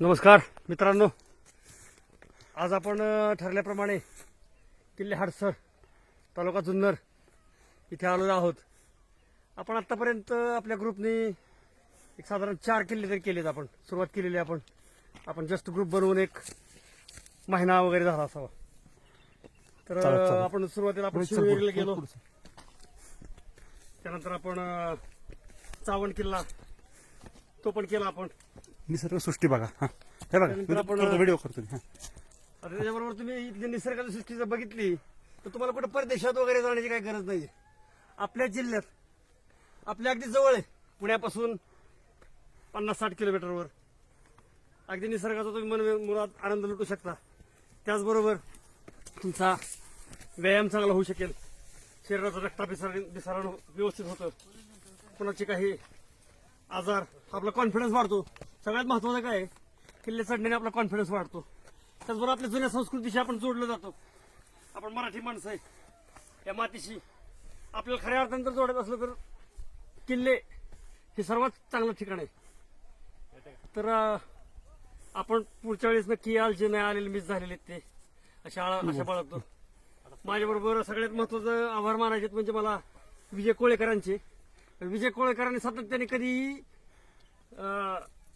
नमस्कार मित्रांनो, आज आपण ठरल्याप्रमाणे किल्ले हाडसर तालुका जुन्नर इथे आलेलो आहोत. आपण आत्तापर्यंत आपल्या ग्रुपने एक साधारण 4 किल्ले तरी केलेत. आपण सुरुवात केलेली आहे. आपण जस्ट ग्रुप बनवून एक महिना वगैरे झाला असावा. तर आपण सुरुवातीला आपण शिवनेरीला गेलो, त्यानंतर आपण चावण किल्ला तो पण केला आपण. निसर्ग सृष्टी बघा. हे बघा व्हिडिओ करतो. आता त्याच्याबरोबर तुम्ही इथली निसर्गाची सृष्टी जर बघितली तर तुम्हाला कुठे परदेशात वगैरे जाण्याची काही गरज नाही. आपल्या जिल्ह्यात आपल्या अगदी जवळ आहे. पुण्यापासून 50-60 किलोमीटरवर अगदी निसर्गाचा तुम्ही मन मुराद आनंद लुटू शकता. त्याचबरोबर तुमचा व्यायाम चांगला होऊ शकेल, शरीराचं रक्ताभिसरण व्यवस्थित होतं, कुणाचे काही आजार, आपला कॉन्फिडन्स वाढतो. सगळ्यात महत्वाचं काय आहे, किल्ले चढण्याने आपला कॉन्फिडन्स वाढतो. त्याचबरोबर आपल्या जुन्या संस्कृतीशी आपण जोडलं जातो. आपण मराठी माणसं आहे, या मातीशी आपल्याला खऱ्या अर्थानं जर जोडत असलं तर किल्ले हे सर्वात चांगलं ठिकाण आहे. तर आपण पुढच्या वेळेस नक्की याल, जे नाही आलेले मिस झालेले ते अशा बाळगतो. माझ्याबरोबर सगळ्यात महत्वाचं आभार मानायचे म्हणजे मला विजय कोळेकरांचे. विजय कोळेकरांनी सातत्याने कधी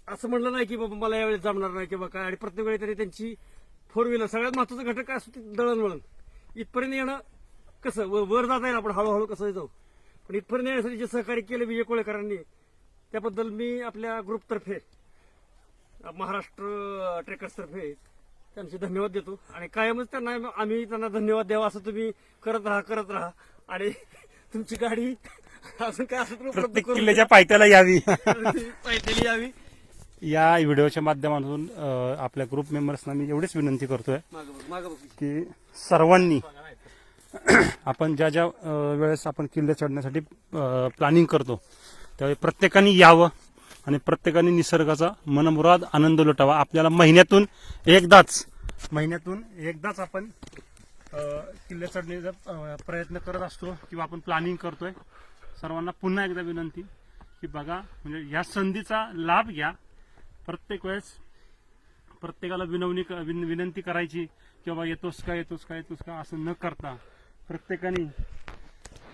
असं म्हणलं नाही की बाबा मला यावेळेस जमणार नाही किंवा काय. आणि प्रत्येक वेळी तरी त्यांची 4 व्हीलर, सगळ्यात महत्वाचं घटक काय असतो ते दळणवळण. इथपर्यंत येणं कसं वर जाता येईल, आपण हळूहळू कसं जाऊ, पण इथपर्यंत येण्यासाठी जे सहकार्य केलं विजय कोळेकरांनी, त्याबद्दल मी आपल्या ग्रुपतर्फे, महाराष्ट्र ट्रेकर्सतर्फे त्यांचे धन्यवाद देतो. आणि कायमच आम्ही त्यांना धन्यवाद द्यावा असं तुम्ही करत राहा. आणि तुमची गाडी अजून काय असं प्रत्येक किल्ल्याच्या पायथ्याला यावी पायथ्याला यावी. या व्हिडिओच्या माध्यमातून आपल्या ग्रुप मेंबर्सना मी एवढीच विनंती करतोय की सर्वांनी आपण ज्या ज्या वेळेस आपण किल्ले चढण्यासाठी प्लॅनिंग करतो त्यावेळी प्रत्येकाने यावं आणि प्रत्येकाने निसर्गाचा मनमुराद आनंद लुटावा. आपल्याला महिन्यातून एकदाच आपण किल्ले चढण्याचा प्रयत्न करत असतो किंवा आपण प्लॅनिंग करतोय. सर्वांना पुन्हा एकदा विनंती की बघा, म्हणजे ह्या संधीचा लाभ घ्या. प्रत्येक वेळेस प्रत्येकाला विनंती करायची की बाबा येतोस का असं न करता प्रत्येकाने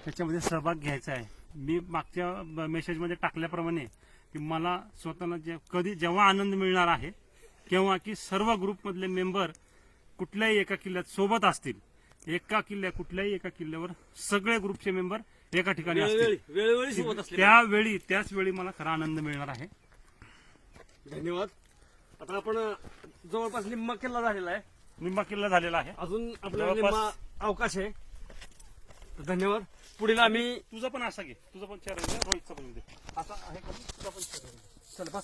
त्याच्यामध्ये सहभाग घ्यायचा आहे. मी मागच्या मेसेजमध्ये टाकल्याप्रमाणे की मला स्वतःला जेव्हा आनंद मिळणार आहे केव्हा की सर्व ग्रुपमधले मेंबर कुठल्याही एका किल्ल्यात सोबत असतील. कुठल्याही एका किल्ल्यावर सगळे ग्रुपचे मेंबर एका ठिकाणी असतील, त्याच वेळी मला खरा आनंद मिळणार आहे. धन्यवाद. आता आपण जवळपास निम्मा किल्ला झालेला आहे. अजून आपल्याला निम्मा अवकाश आहे. धन्यवाद. पुढील आम्ही तुझा पण असा घे, तुझा पण चेहरा रोहितचा पण दे. असा आहे का तुझा पण चेहरा? चल बस.